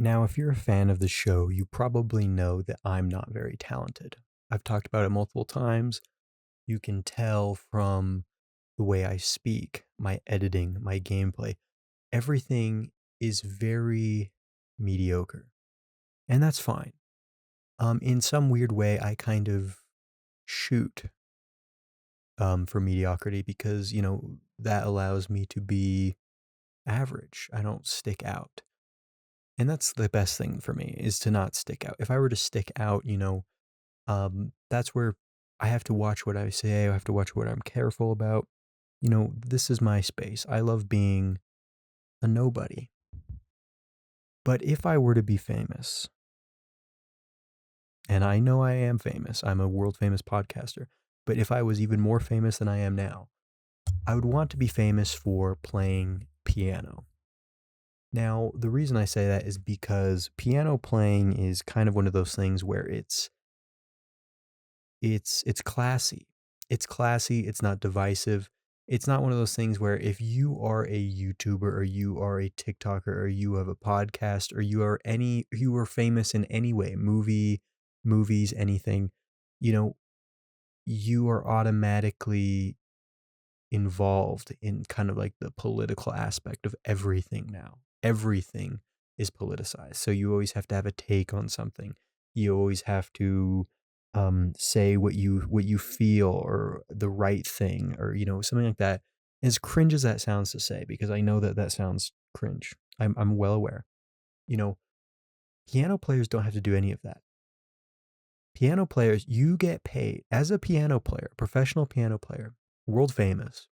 Now, if you're a fan of the show, you probably know that I'm not very talented. I've talked about it multiple times. You can tell from the way I speak, my editing, my gameplay, everything is very mediocre. And that's fine. In some weird way, I kind of shoot for mediocrity because, that allows me to be average. I don't stick out. And that's the best thing for me is to not stick out. If I were to stick out, that's where I have to watch what I say. I have to watch what I'm careful about. This is my space. I love being a nobody. But if I were to be famous, and I know I am famous, I'm a world famous podcaster, but if I was even more famous than I am now, I would want to be famous for playing piano. Now, the reason I say that is because piano playing is kind of one of those things where it's classy. It's classy, it's not divisive. It's not one of those things where if you are a YouTuber or you are a TikToker or you have a podcast or you are famous in any way, movies, anything, you know, you are automatically involved in kind of like the political aspect of everything now. Everything is politicized. So you always have to have a take on something. You always have to say what you feel or the right thing or something like that. As cringe as that sounds to say, because I know that that sounds cringe. I'm well aware. You know, piano players don't have to do any of that. Piano players, you get paid as a piano player, professional piano player, world famous.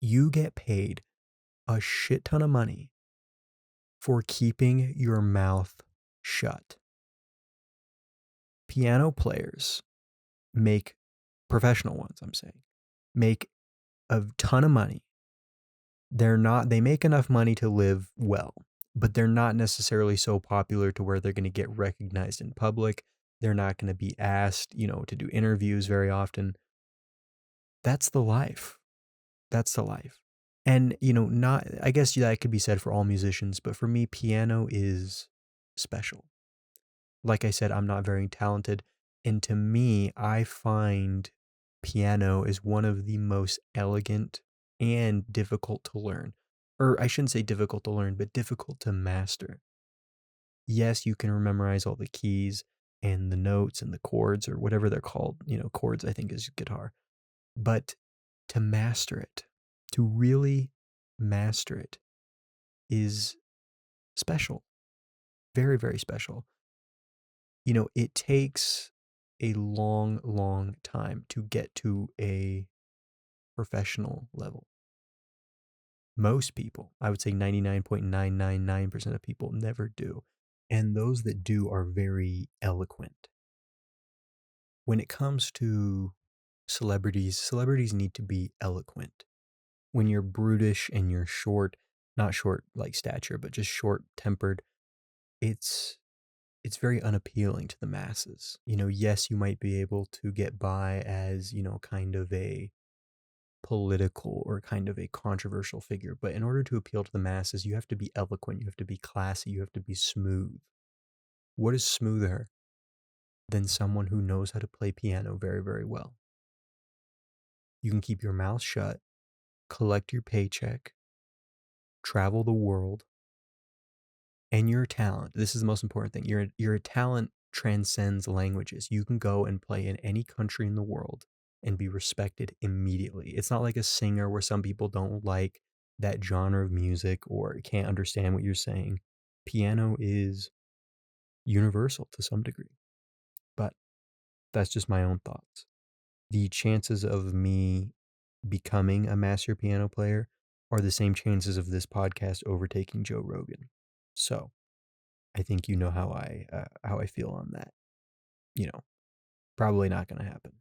You get paid a shit ton of money for keeping your mouth shut. Piano players make, professional ones, I'm saying, make a ton of money. They make enough money to live well, but they're not necessarily so popular to where they're going to get recognized in public. They're not going to be asked, to do interviews very often. That's the life. That's the life. And, not, I guess that could be said for all musicians, but for me, piano is special. Like I said, I'm not very talented. And to me, I find piano is one of the most elegant and difficult to learn. Or I shouldn't say difficult to learn, but difficult to master. Yes, you can memorize all the keys and the notes and the chords or whatever they're called. Chords, I think, is guitar. But to master it, to really master it, is special. Very, very special. It takes a long, long time to get to a professional level. Most people, I would say 99.999% of people never do. And those that do are very eloquent. When it comes to celebrities need to be eloquent. When you're brutish and you're short, not short like stature, but just short tempered, it's very unappealing to the masses. Yes, you might be able to get by as, kind of a political or kind of a controversial figure, but in order to appeal to the masses, you have to be eloquent, you have to be classy, you have to be smooth. What is smoother than someone who knows how to play piano very, very well? You can keep your mouth shut, collect your paycheck, travel the world, and your talent. This is the most important thing. Your talent transcends languages. You can go and play in any country in the world and be respected immediately. It's not like a singer where some people don't like that genre of music or can't understand what you're saying. Piano is universal to some degree, but that's just my own thoughts. The chances of me becoming a master piano player are the same chances of this podcast overtaking Joe Rogan. So, I think you know how I feel on that. You know, probably not going to happen.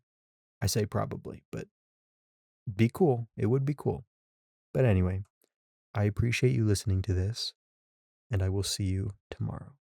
I say probably, but be cool. It would be cool. But anyway, I appreciate you listening to this, and I will see you tomorrow.